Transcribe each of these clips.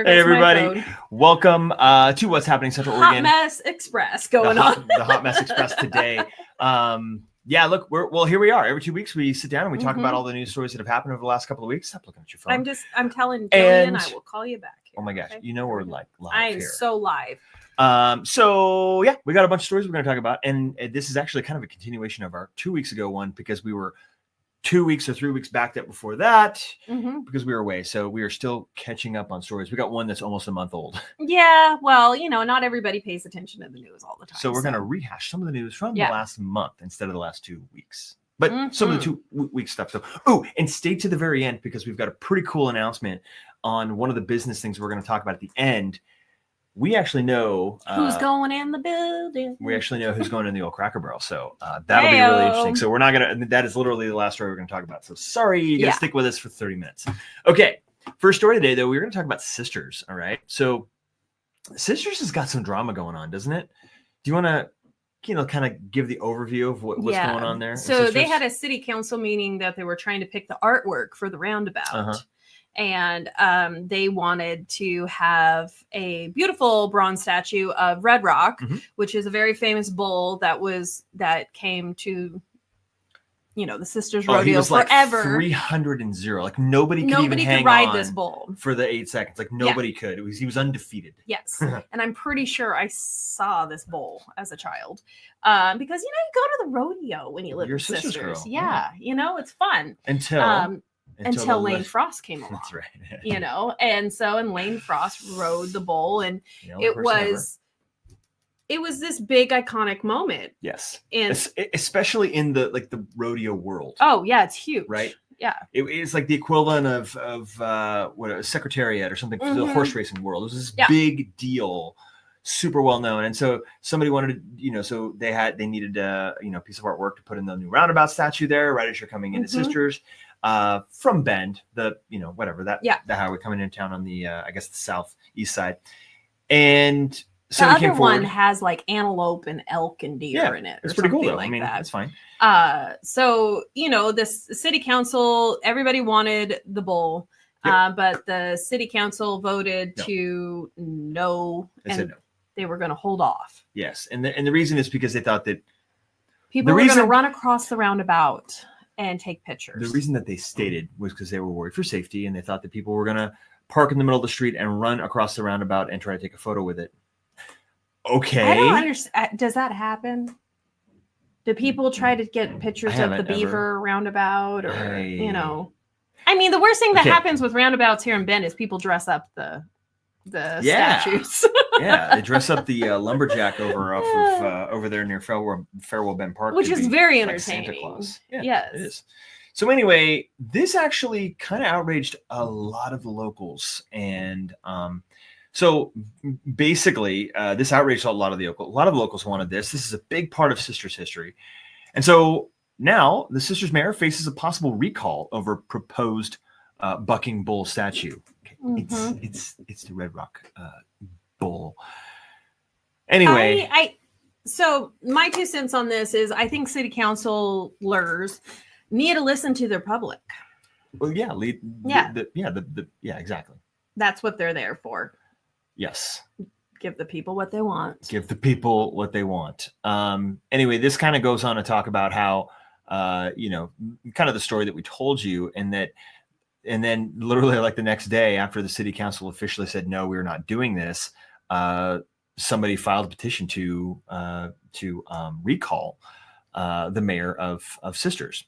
There goes Hey everybody, my phone. welcome to What's Happening Central Hot Oregon. Mess Express going on. The Hot Mess Express today. Yeah, look, here we are. Every 2 weeks we sit down and we talk about all the news stories that have happened over the last couple of weeks. Stop looking at your phone. I'm telling Jillian, I will call you back. Oh my gosh, okay? you know we're like live I'm here. so live. So yeah, we got a bunch of stories we're going to talk about, and this is actually kind of a continuation of our 2 weeks ago one, because we were 2 weeks or 3 weeks backed up before that because we were away. So we are still catching up on stories. We got one that's almost a month old. Yeah, well, not everybody pays attention to the news all the time. So we're going to rehash some of the news from the last month instead of the last 2 weeks. But some of the 2 week stuff. So, and stay to the very end because we've got a pretty cool announcement on one of the business things we're going to talk about at the end. We actually know who's going in the building. We actually know who's going in the old Cracker Barrel. So that'll be really interesting. So we're not going to, that is literally the last story we're going to talk about. So sorry, you got to stick with us for 30 minutes. Okay. First story today, though, we're going to talk about Sisters. All right. So Sisters has got some drama going on, doesn't it? Do you want to, kind of give the overview of what's going on there? So they had a city council meeting that they were trying to pick the artwork for the roundabout. And they wanted to have a beautiful bronze statue of Red Rock, which is a very famous bull that came to, the Sisters Rodeo he was forever. Like 300-0. Like nobody could ride this bull for the 8 seconds. Like nobody could. He was undefeated. Yes, and I'm pretty sure I saw this bull as a child, because you go to the rodeo when you live with Sisters. Girl. Yeah, it's fun until Lane Frost came along. That's right. And Lane Frost rode the bull, and it was this big iconic moment. Yes. And especially in the rodeo world. Oh yeah, it's huge. Right? Yeah. It's like the equivalent of what a secretariat or something for the horse racing world. It was this big deal, super well known. And so somebody wanted to, so they needed a piece of artwork to put in the new roundabout statue there right as you're coming into Sisters. From Bend, the highway coming into town on the I guess the southeast side, and so the other one has like antelope and elk and deer in it. It's pretty cool though. Like that's fine. So this city council, everybody wanted the bull, but the city council voted to no, and they were going to hold off. Yes, and the reason is because they thought that people were going to run across the roundabout and take pictures. The reason that they stated was because they were worried for safety, and they thought that people were going to park in the middle of the street and run across the roundabout and try to take a photo with it. Okay. I don't understand. Does that happen? Do people try to get pictures of the Beaver roundabout, or I mean, the worst thing that happens with roundabouts here in Bend is people dress up the statues. They dress up the lumberjack over there near Farewell Bend Park, which is very entertaining. Like Santa Claus. Yes, it is. So anyway, this actually kind of outraged a lot of the locals, and so basically, this outraged a lot of the locals wanted this. This is a big part of Sisters history, and so now the Sisters mayor faces a possible recall over proposed bucking bull statue. It's the Red Rock bull. Anyway, so my 2 cents on this is I think city councilors need to listen to their public. Well, exactly. That's what they're there for. Yes. Give the people what they want. Anyway, this kind of goes on to talk about how, kind of the story that we told you, and then literally like the next day after the city council officially said, no, we're not doing this, somebody filed a petition to recall the mayor of Sisters.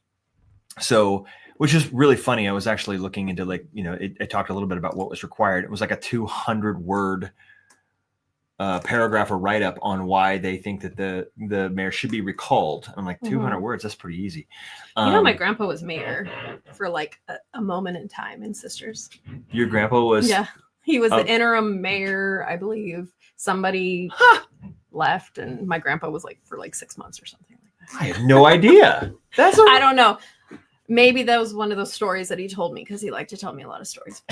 So, which is really funny. I was actually looking into it talked a little bit about what was required. It was like a 200-word paragraph or write-up on why they think that the mayor should be recalled. I'm like, 200 words, that's pretty easy. My grandpa was mayor for like a moment in time in Sisters. Your grandpa was? Yeah, he was the interim mayor, I believe. Somebody left, and my grandpa was for 6 months or something like that. I have no idea. I don't know. Maybe that was one of those stories that he told me, because he liked to tell me a lot of stories.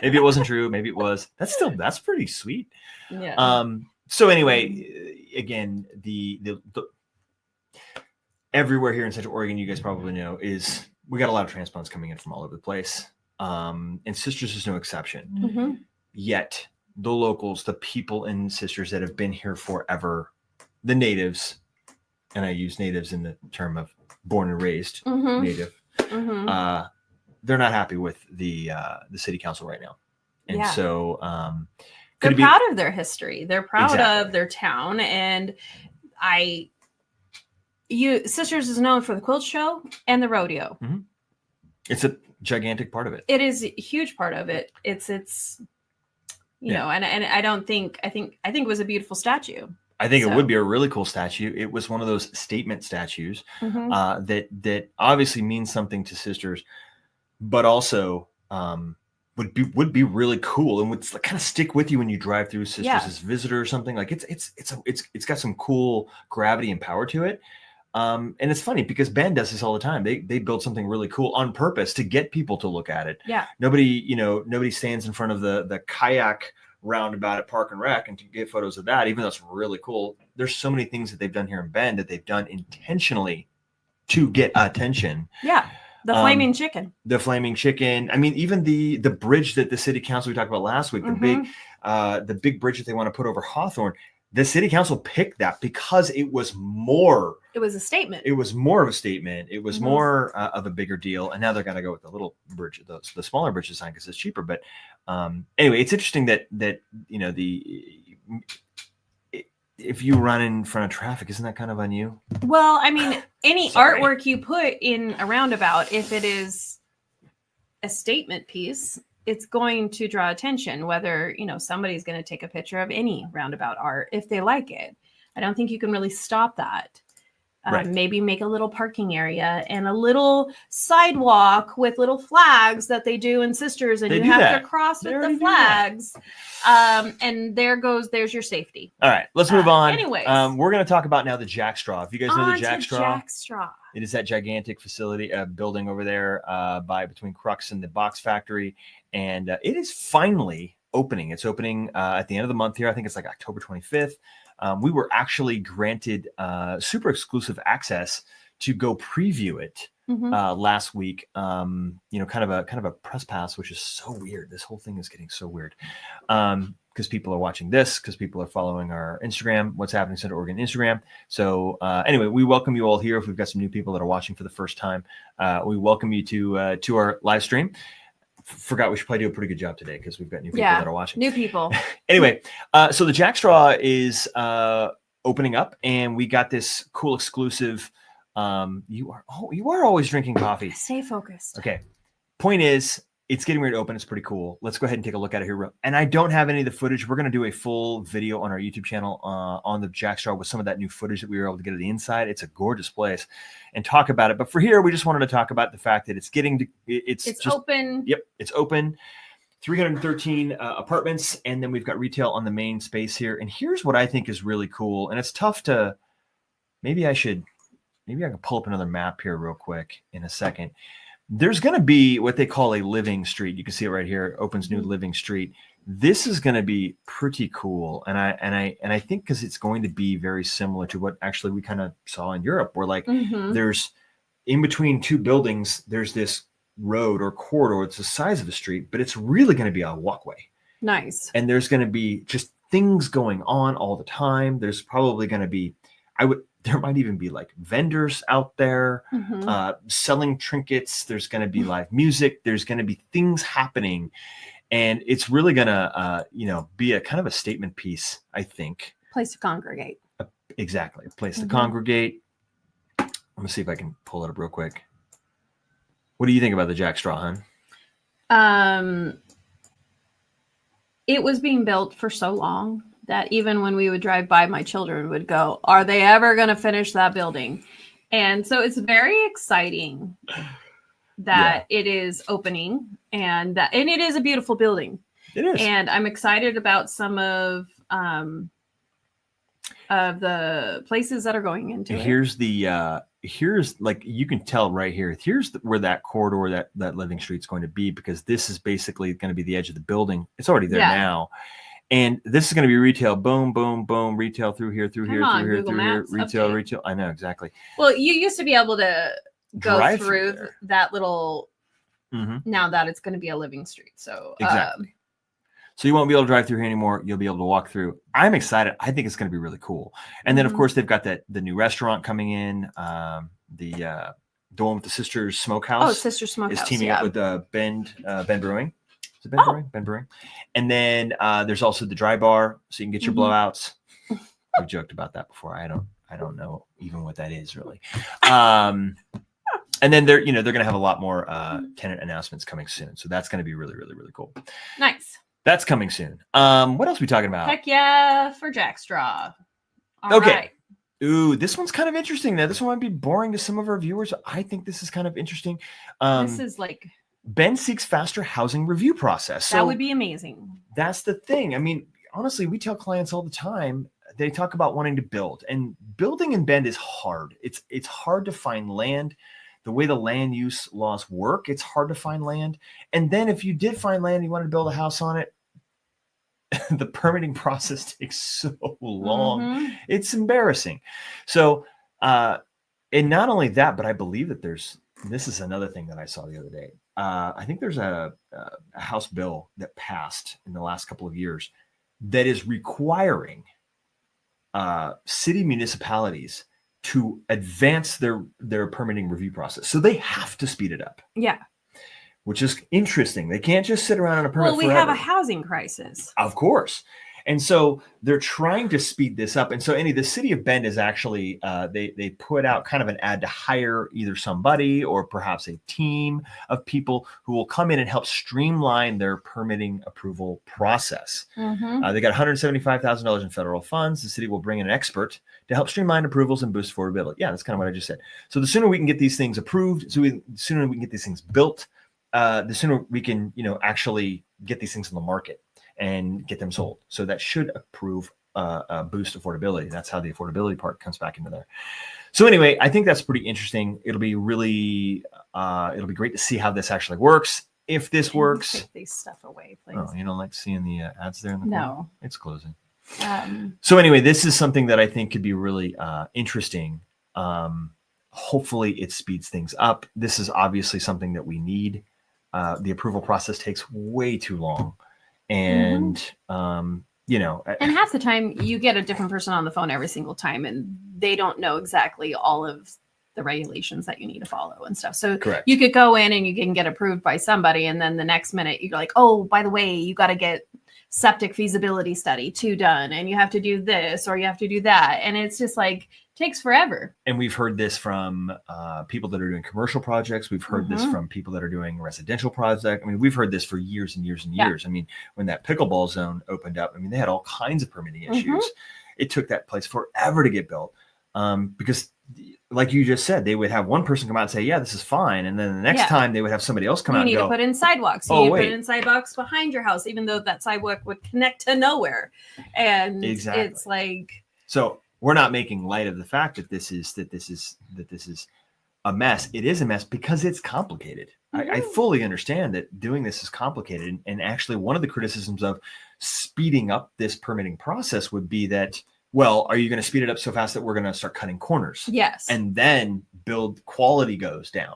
Maybe it wasn't true. Maybe it was. That's pretty sweet. Yeah. So anyway, again, the everywhere here in Central Oregon, you guys probably know, is we got a lot of transplants coming in from all over the place. and Sisters is no exception. Mm-hmm. Yet the locals, the people in Sisters that have been here forever, the natives, and I use natives in the term of born and raised native, they're not happy with the city council right now. And so they're proud of their history. They're proud of their town. And Sisters is known for the quilt show and the rodeo. Mm-hmm. It's a gigantic part of it. It is a huge part of it. It's you know, and I think it was a beautiful statue. I think it would be a really cool statue. It was one of those statement statues that obviously means something to Sisters, but also would be really cool and would kind of stick with you when you drive through Sisters as a visitor or something. Like it's got some cool gravity and power to it. And it's funny because Bend does this all the time. They build something really cool on purpose to get people to look at it. Yeah. Nobody stands in front of the kayak roundabout at Park and Rec and to get photos of that, even though it's really cool. There's so many things that they've done here in Bend that they've done intentionally to get attention. Yeah. The flaming chicken. The flaming chicken. I mean, even the bridge that the city council we talked about last week, the big bridge that they want to put over Hawthorne, the city council picked that because it was more. It was a statement. It was more of a statement. It was more of a bigger deal. And now they're going to go with the little bridge, the smaller bridge design because it's cheaper. But anyway, it's interesting that if you run in front of traffic, isn't that kind of on you? Well, I mean, any artwork you put in a roundabout, if it is a statement piece, it's going to draw attention, whether, somebody's going to take a picture of any roundabout art if they like it. I don't think you can really stop that. Maybe make a little parking area and a little sidewalk with little flags that they do in Sisters, and you have to cross with the flags. And there's your safety. All right, let's move on. Anyways, we're going to talk about now the Jackstraw. If you guys know the Jackstraw, Jackstraw, it is that gigantic facility, building over there between Crux and the box factory, and it is finally opening. It's opening at the end of the month here. I think it's like October 25th. We were actually granted super exclusive access to go preview it last week. Kind of a press pass, which is so weird. This whole thing is getting so weird because people are watching this, because people are following our Instagram, What's Happening Central Oregon Instagram. So anyway, we welcome you all here. If we've got some new people that are watching for the first time, we welcome you to our live stream. Forgot we should probably do a pretty good job today because we've got new people that are watching. New people. Anyway, so the Jackstraw is opening up, and we got this cool exclusive. You are always drinking coffee. Stay focused. Okay. Point is, it's getting ready to open. It's pretty cool. Let's go ahead and take a look at it here. And I don't have any of the footage. We're going to do a full video on our YouTube channel on the Jackstraw with some of that new footage that we were able to get of the inside. It's a gorgeous place, and talk about it. But for here, we just wanted to talk about the fact that it's just open. Yep, it's open. 313 apartments, and then we've got retail on the main space here. And here's what I think is really cool. And it's tough to. Maybe I can pull up another map here real quick in a second. There's going to be what they call a living street. You can see it right here. It opens new living street. This is going to be pretty cool. And I think because it's going to be very similar to what actually we kind of saw in Europe, where there's in between two buildings, there's this road or corridor. It's the size of a street, but it's really going to be a walkway. Nice. And there's going to be just things going on all the time. There's probably going to be, there might even be like vendors out there selling trinkets. There's going to be live music. There's going to be things happening. And it's really going to, be a kind of a statement piece, I think. Place to congregate. Exactly. A place to congregate. I'm going to see if I can pull it up real quick. What do you think about the Jackstraw, hon? It was being built for so long that even when we would drive by, my children would go, are they ever going to finish that building? And so it's very exciting that it is opening, and it is a beautiful building. It is. And I'm excited about some of the places that are going into it. Here's like, you can tell right here, where that corridor, that living street's going to be, because this is basically going to be the edge of the building. It's already there now. And this is going to be retail, boom, boom, boom, retail through here, retail. I know, exactly. Well, you used to be able to go through that little now that it's going to be a living street. So exactly. So you won't be able to drive through here anymore. You'll be able to walk through. I'm excited. I think it's going to be really cool. And then, of course, they've got the new restaurant coming in. The one with the Sisters Smokehouse. Oh, Sisters Smokehouse. Is teaming up with Ben Brewing. Is it Ben Brewing? Ben Brewing. And then there's also the dry bar, so you can get your blowouts. We joked about that before. I don't know even what that is really. And then they're going to have a lot more tenant announcements coming soon. So that's going to be really, really, really cool. Nice. That's coming soon. What else are we talking about? Heck yeah, for Jackstraw. Okay. Right. Ooh, this one's kind of interesting. Now, this one might be boring to some of our viewers. I think this is kind of interesting. This is like Ben seeks faster housing review process. So that would be amazing. That's the thing. I mean, honestly, we tell clients all the time. They talk about wanting to build, and building in Bend is hard. It's hard to find land. The way the land use laws work, it's hard to find land. And then if you did find land, you wanted to build a house on it, the permitting process takes so long. It's embarrassing. So, and not only that, but I believe that this is another thing that I saw the other day. I think there's a House bill that passed in the last couple of years that is requiring city municipalities to advance their permitting review process. So they have to speed it up. Yeah. Which is interesting. They can't just sit around on a permit forever. Have a housing crisis. Of course. And so they're trying to speed this up. And so the city of Bend is actually, they put out kind of an ad to hire either somebody or perhaps a team of people who will come in and help streamline their permitting approval process. They got $175,000 in federal funds. The city will bring in an expert to help streamline approvals and boost affordability. Yeah, that's kind of what I just said. So the sooner we can get these things approved, the sooner we can get these things built, the sooner we can, actually get these things on the market and get them sold. So that should boost affordability. That's how the affordability part comes back into there. So anyway, I think that's pretty interesting. It'll be really, it'll be great to see how this actually works. If this works. Take these stuff away, please. Oh, you don't like seeing the ads there in the corner? No. It's closing. So anyway, this is something that I think could be really interesting. Hopefully it speeds things up. This is obviously something that we need. The approval process takes way too long. And, and half the time you get a different person on the phone every single time, and they don't know exactly all of the regulations that you need to follow and stuff. So correct. You could go in and you can get approved by somebody, and then the next minute you're like, oh, by the way, you got to get septic feasibility study 2 done, and you have to do this or you have to do that. And it's just like, takes forever. And we've heard this from people that are doing commercial projects. We've heard this from people that are doing residential projects. I mean, we've heard this for years and years and years. I mean, when that pickleball zone opened up, I mean, they had all kinds of permitting issues. It took that place forever to get built because, like you just said, they would have one person come out and say, yeah, this is fine. And then the next time they would have somebody else come out and go, you need to put in sidewalks. You need to put in sidewalks behind your house, even though that sidewalk would connect to nowhere. And it's like... So we're not making light of the fact that this is a mess. It is a mess because it's complicated. I fully understand that doing this is complicated. And actually one of the criticisms of speeding up this permitting process would be that, well, are you going to speed it up so fast that we're going to start cutting corners? Yes. And then build quality goes down.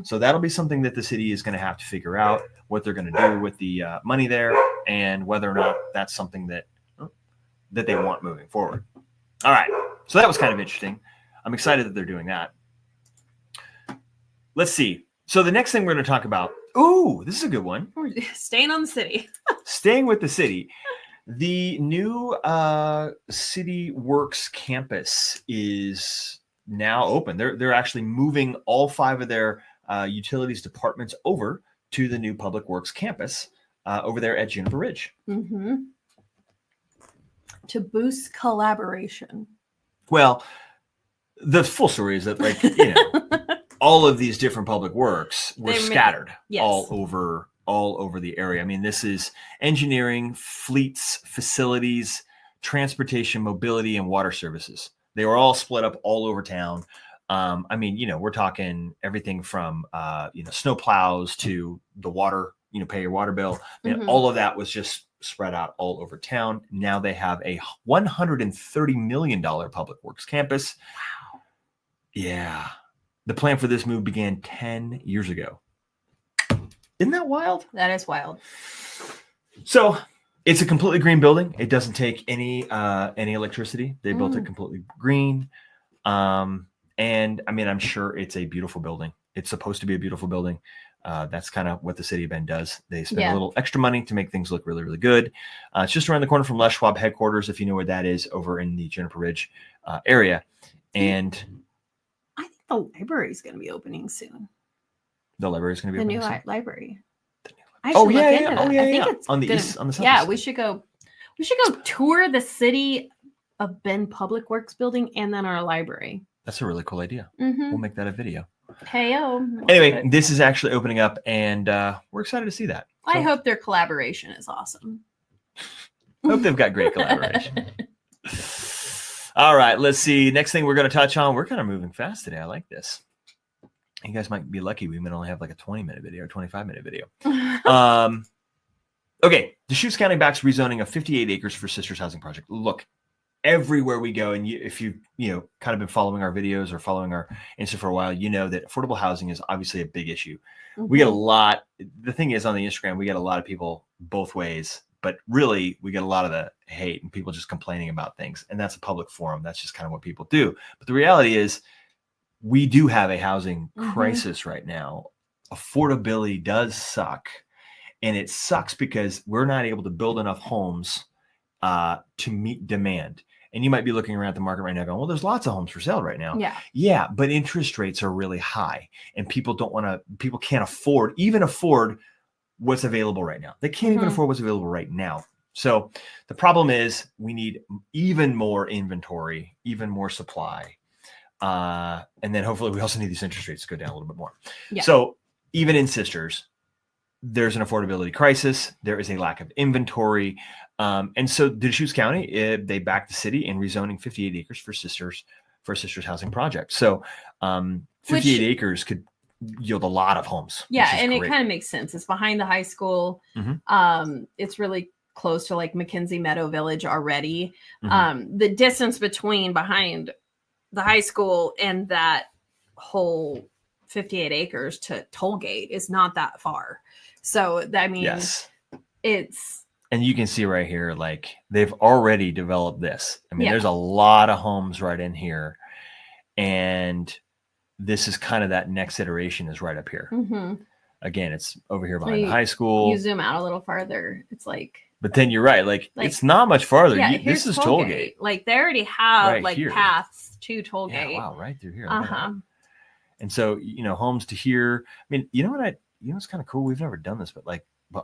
So that'll be something that the city is going to have to figure out what they're going to do with the money there and whether or not that's something that they want moving forward. All right. So that was kind of interesting. I'm excited that they're doing that. Let's see. So the next thing we're going to talk about. Ooh, this is a good one. We're staying on the city. Staying with the city. The new City Works campus is now open. They're actually moving all 5 of their utilities departments over to the new Public Works campus over there at Juniper Ridge. To boost collaboration. Well, the full story is that, like, all of these different public works were scattered all over the area. I mean, this is engineering, fleets, facilities, transportation, mobility, and water services. They were all split up all over town. I mean, we're talking everything from, snow plows to the water, pay your water bill. And all of that was just spread out all over town. Now they have a $130 million public works campus. Wow. Yeah. The plan for this move began 10 years ago. Isn't that wild? That is wild. So it's a completely green building. It doesn't take any electricity. They built it completely green. And I mean, I'm sure it's a beautiful building. It's supposed to be a beautiful building. That's kind of what the city of Bend does. They spend a little extra money to make things look really, really good. It's just around the corner from Les Schwab headquarters, if you know where that is, over in the Juniper Ridge area. And I think the library is going to be opening soon. The library is going to be opening soon? The new library. I think it's on the east, on the south. Yeah, we should go tour the City of Bend Public Works building and then our library. That's a really cool idea. We'll make that a video. Hey-o. Anyway, this is actually opening up, and we're excited to see that. So, I hope their collaboration is awesome. Hope they've got great collaboration. All right, let's see. Next thing we're going to touch on, we're kind of moving fast today. I like this. You guys might be lucky. We might only have like a 20-minute video or 25-minute video. Okay. Deschutes County backs rezoning of 58 acres for Sisters Housing Project. Look, everywhere we go, and if you've kind of been following our videos or following our Insta for a while, you know that affordable housing is obviously a big issue. We get a lot. The thing is, on the Instagram, we get a lot of people both ways, but really we get a lot of the hate and people just complaining about things. And that's a public forum. That's just kind of what people do. But the reality is, we do have a housing crisis right now. Affordability does suck. And it sucks because we're not able to build enough homes to meet demand. And you might be looking around the market right now going, well, there's lots of homes for sale right now. Yeah, but interest rates are really high. And people can't afford what's available right now. They can't even afford what's available right now. So the problem is we need even more inventory, even more supply. And then hopefully we also need these interest rates to go down a little bit more. So even in Sisters, there's an affordability crisis. There is a lack of inventory. And so Deschutes County, they backed the city in rezoning 58 acres for a Sisters Housing Project. So 58 acres could yield a lot of homes. Yeah, and great. It kind of makes sense. It's behind the high school. It's really close to like McKenzie Meadow Village already. The distance behind the high school and that whole 58 acres to Tollgate is not that far. So I mean, it's, and you can see right here, like they've already developed this. I mean, there's a lot of homes right in here, and this is kind of that next iteration is right up here. Again, it's over here behind the high school. You zoom out a little farther, it's like, but then you're right. Like it's not much farther. This is Tollgate. Like they already have paths to Tollgate. Yeah, wow, right through here. And so, homes to here. I mean, it's kind of cool. We've never done this, but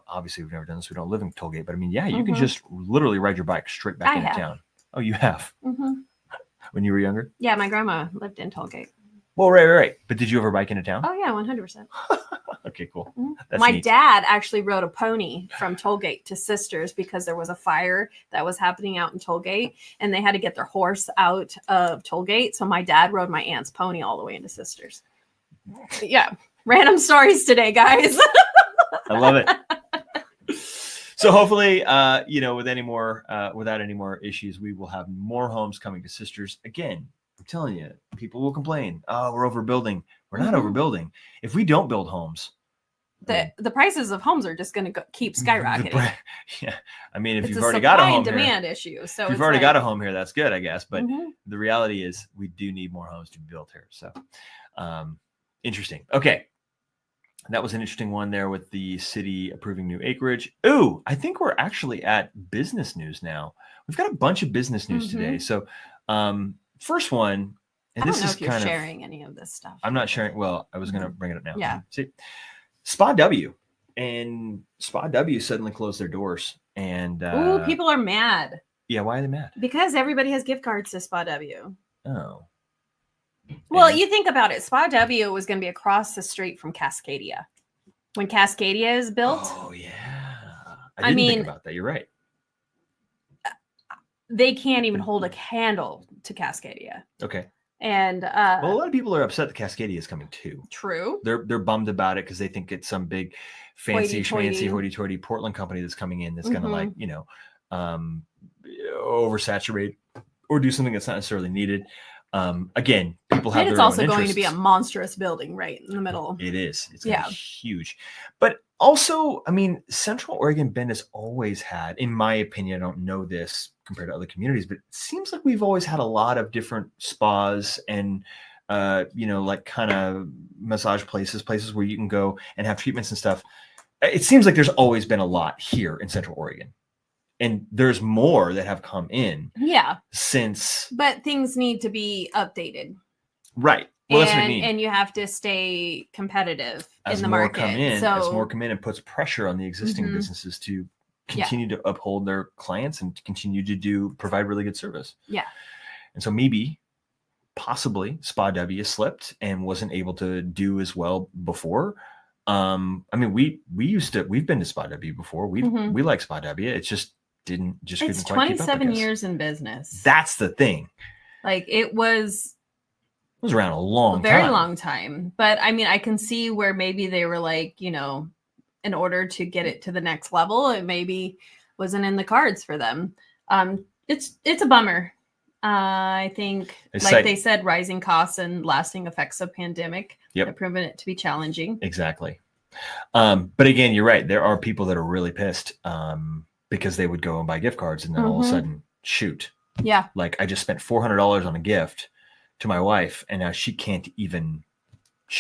obviously we've never done this. We don't live in Tollgate, but I mean, you can just literally ride your bike straight back into town. Oh, you have? When you were younger? Yeah, my grandma lived in Tollgate. Well, right. But did you ever bike into town? Oh yeah, 100%. Okay, cool. That's my neat. Dad actually rode a pony from Tollgate to Sisters because there was a fire that was happening out in Tollgate, and they had to get their horse out of Tollgate. So my dad rode my aunt's pony all the way into Sisters. Yeah, random stories today, guys. I love it. So hopefully, without any more issues, we will have more homes coming to Sisters. Again, I'm telling you, people will complain. Oh, we're overbuilding. We're not overbuilding. If we don't build homes, the prices of homes are just going to keep skyrocketing. I mean, if you've already got a home here, demand issue. So if you've already got a home here, that's good, I guess. But the reality is, we do need more homes to be built here. So, interesting. Okay. That was an interesting one there with the city approving new acreage. Ooh, I think we're actually at business news now. We've got a bunch of business news today. So, first one, and this is kind of sharing any of this stuff. I'm not sharing. Well, I was going to bring it up now. Yeah. See, Spa W suddenly closed their doors, and people are mad. Yeah, why are they mad? Because everybody has gift cards to Spa W. Oh. Well, you think about it. Spa W was going to be across the street from Cascadia. When Cascadia is built. Oh, yeah. I didn't think about that. You're right. They can't even hold a candle to Cascadia. Okay. And a lot of people are upset that Cascadia is coming too. True. They're bummed about it because they think it's some big fancy schmancy hoity-toity Portland company that's coming in that's going to oversaturate or do something that's not necessarily needed. Again, people have. And it's also going to be a monstrous building right in the middle. It is. It's going to be huge. But Also, I mean, Central Oregon Bend has always had, in my opinion, I don't know this compared to other communities, but it seems like we've always had a lot of different spas and, like kind of massage places where you can go and have treatments and stuff. It seems like there's always been a lot here in Central Oregon. And there's more that have come in. Yeah. Since. But things need to be updated. Right. Well, that's what I mean. And you have to stay competitive in the market. As more come in, it puts pressure on the existing businesses to continue to uphold their clients and to continue to provide really good service. Yeah. And so possibly Spa W slipped and wasn't able to do as well before. I mean, we've been to Spa W before. We like Spa W. It's just couldn't quite keep up. It's 27 years in business. That's the thing. Like it was around a very long time. But I mean, I can see where maybe they were like, in order to get it to the next level, it maybe wasn't in the cards for them. It's a bummer. I think, they said, rising costs and lasting effects of pandemic have proven it to be challenging. Exactly. But again, you're right. There are people that are really pissed because they would go and buy gift cards and then all of a sudden, shoot. Yeah. Like I just spent $400 on a gift to my wife, and now she can't even.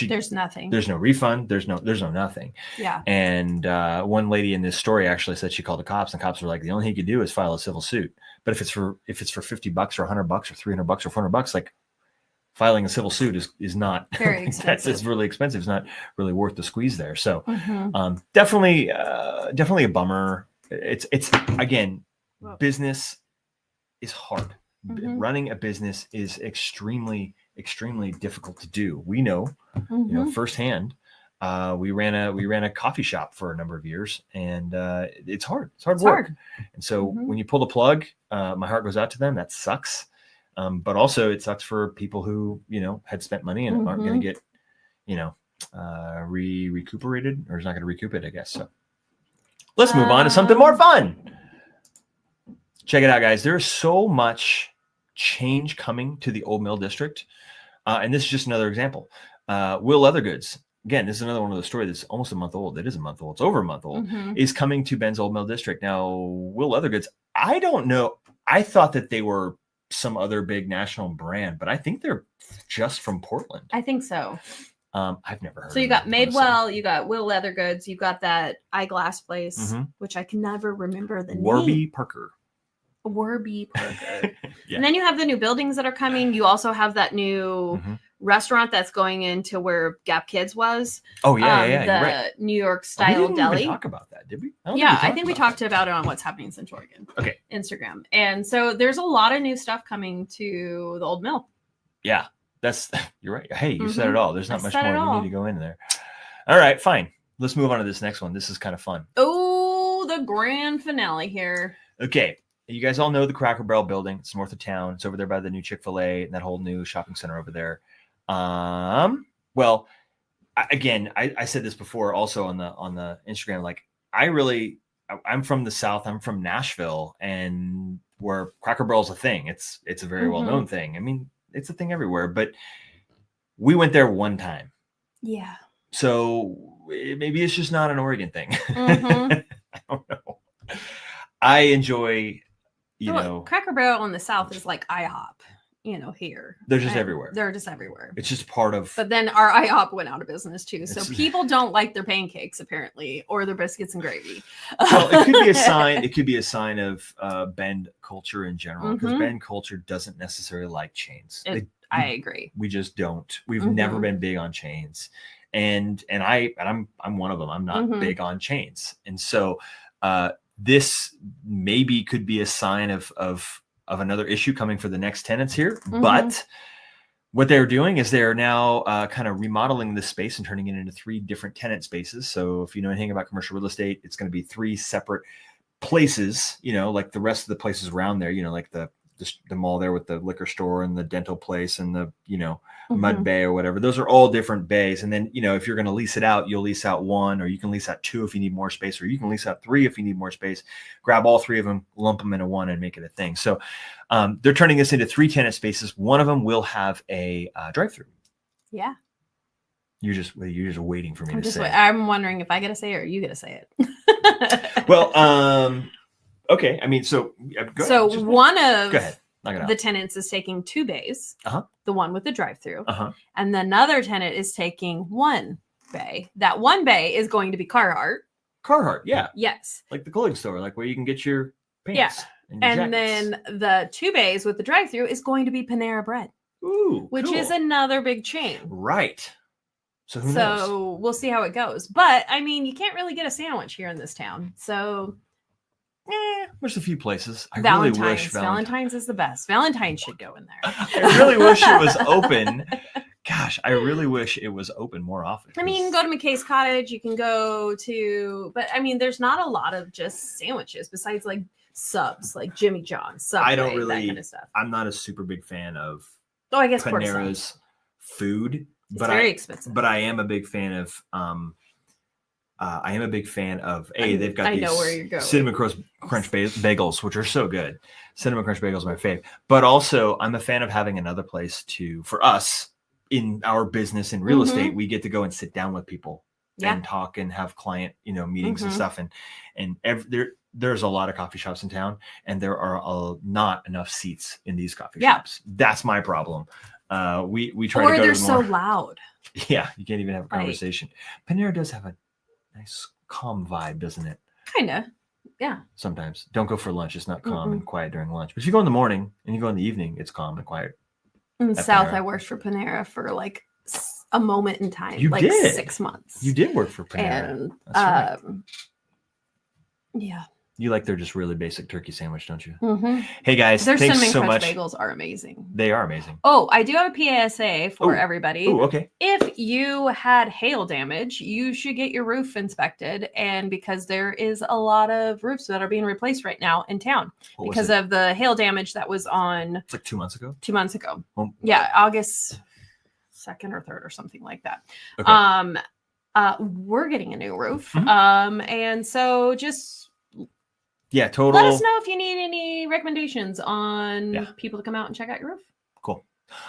There's nothing. There's no refund. There's no nothing. Yeah. And one lady in this story actually said she called the cops, and the cops were like, the only thing he could do is file a civil suit. But if it's for $50 or $100 or $300 or $400, like filing a civil suit is not very expensive. It's really expensive. It's not really worth the squeeze there. So definitely a bummer. It's again, business is hard. Running a business is extremely difficult to do. We know, firsthand. We ran a coffee shop for a number of years, and it's hard. It's hard work. And so when you pull the plug, my heart goes out to them. That sucks. But also it sucks for people who, had spent money and aren't going to get, recuperated, or is not going to recoup it, I guess. So let's move on to something more fun. Check it out, guys. There's so much change coming to the Old Mill District. And this is just another example. Will Leather Goods, again, this is another one of the stories that's almost a month old. It is a month old. It's over a month old. Is coming to Bend's Old Mill District. Now, Will Leather Goods, I don't know. I thought that they were some other big national brand, but I think they're just from Portland. I think so. I've never heard. So you got Madewell, you got Will Leather Goods, you got that eyeglass place, which I can never remember the name. Warby Parker. And then you have the new buildings that are coming. You also have that new restaurant that's going into where Gap Kids was. Oh yeah, the right. New York style we didn't deli. Even talk about that, did we? I think we talked about it on What's Happening in Central Oregon. Okay. Instagram. And so there's a lot of new stuff coming to the Old Mill. Yeah, you're right. Hey, you said it all. There's not much more you need to go in there. All right, fine. Let's move on to this next one. This is kind of fun. Oh, the grand finale here. Okay. You guys all know the Cracker Barrel building. It's north of town. It's over there by the new Chick-fil-A and that whole new shopping center over there. Well, I said this before also on the Instagram. Like I'm from the South. I'm from Nashville, and where Cracker Barrel is a thing. It's a very well-known thing. I mean, it's a thing everywhere, but we went there one time. Yeah. So maybe it's just not an Oregon thing. I don't know. I enjoy, Cracker Barrel in the South is like IHOP, here. They're just everywhere. They're just everywhere. It's just part of. But then our IHOP went out of business too. So people don't like their pancakes apparently, or their biscuits and gravy. Well, it could be a sign. It could be a sign of Bend culture in general, because Bend culture doesn't necessarily like chains. I agree. We just don't. We've never been big on chains, and I'm one of them. I'm not big on chains, and so. This maybe could be a sign of another issue coming for the next tenants here. But what they're doing is they're now kind of remodeling this space and turning it into 3 different tenant spaces. So if you know anything about commercial real estate, it's going to be 3 separate places, like the rest of the places around there, like the mall there with the liquor store and the dental place and the, Mud Bay or whatever. Those are all different bays. And then, if you're going to lease it out, you'll lease out 1, or you can lease out 2 if you need more space, or you can lease out 3 if you need more space. Grab all 3 of them, lump them into 1 and make it a thing. So they're turning this into 3 tenant spaces. One of them will have a drive-through. Yeah. You're just waiting for me to say it. I'm wondering if I get to say it or you get to say it. Well, okay. I mean, so go ahead. One of go ahead. The tenants is taking 2 bays, the one with the drive-through, and then another tenant is taking 1 bay. That 1 bay is going to be Carhartt. Carhartt, yeah. Yes. Like the clothing store, like where you can get your pants. Yeah. And then the 2 bays with the drive-through is going to be Panera Bread. Ooh, which is another big chain. Right. So who knows? So we'll see how it goes. But I mean, you can't really get a sandwich here in this town. So there's a few places. Valentine's is the best. Valentine's should go in there. I really wish it was open. Gosh, I really wish it was open more often. I mean, you can go to McKay's Cottage. You can go to, but I mean, there's not a lot of just sandwiches besides like subs, like Jimmy John's, Subway, I don't really, that kind of stuff. I'm not a super big fan of I guess Panera's food. It's very expensive. But I am a big fan of they've got these Cinnamon Crunch bagels, which are so good. Cinnamon Crunch bagels are my fave. But also I'm a fan of having another place for us in our business in real estate, we get to go and sit down with people and talk and have client, meetings and stuff. And there's a lot of coffee shops in town, and there are not enough seats in these coffee shops. That's my problem. We try to go to they're so loud. Yeah, you can't even have a conversation. Panera does have a nice calm vibe, doesn't it? Kinda. Yeah. Sometimes. Don't go for lunch. It's not calm and quiet during lunch. But if you go in the morning and you go in the evening, it's calm and quiet. In the South, I worked for Panera for like a moment in time. You did. 6 months. You did work for Panera. And that's right. Yeah. You like their just really basic turkey sandwich, don't you? Mm-hmm. Hey guys, their thanks so Cinnamon much. Crunch bagels are amazing. They are amazing. Oh, I do have a PSA for everybody. Oh, okay. If you had hail damage, you should get your roof inspected, and because there is a lot of roofs that are being replaced right now in town because of the hail damage that was on. It's like 2 months ago. 2 months ago. Oh. Yeah, August 2nd or 3rd or something like that. Okay. We're getting a new roof, and so just. Yeah, total. Let us know if you need any recommendations on people to come out and check out your roof. Cool.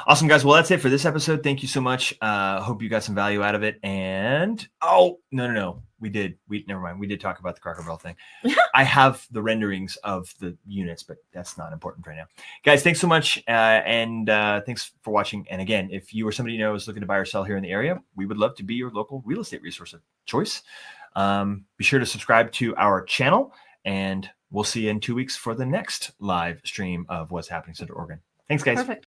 Awesome, guys. Well, that's it for this episode. Thank you so much. Hope you got some value out of it. And no. We did talk about the Cracker Barrel thing. I have the renderings of the units, but that's not important right now. Guys, thanks so much. And thanks for watching. And again, if you or somebody you know is looking to buy or sell here in the area, we would love to be your local real estate resource of choice. Be sure to subscribe to our channel. And we'll see you in 2 weeks for the next live stream of What's Happening Central Oregon. Thanks, guys. Perfect.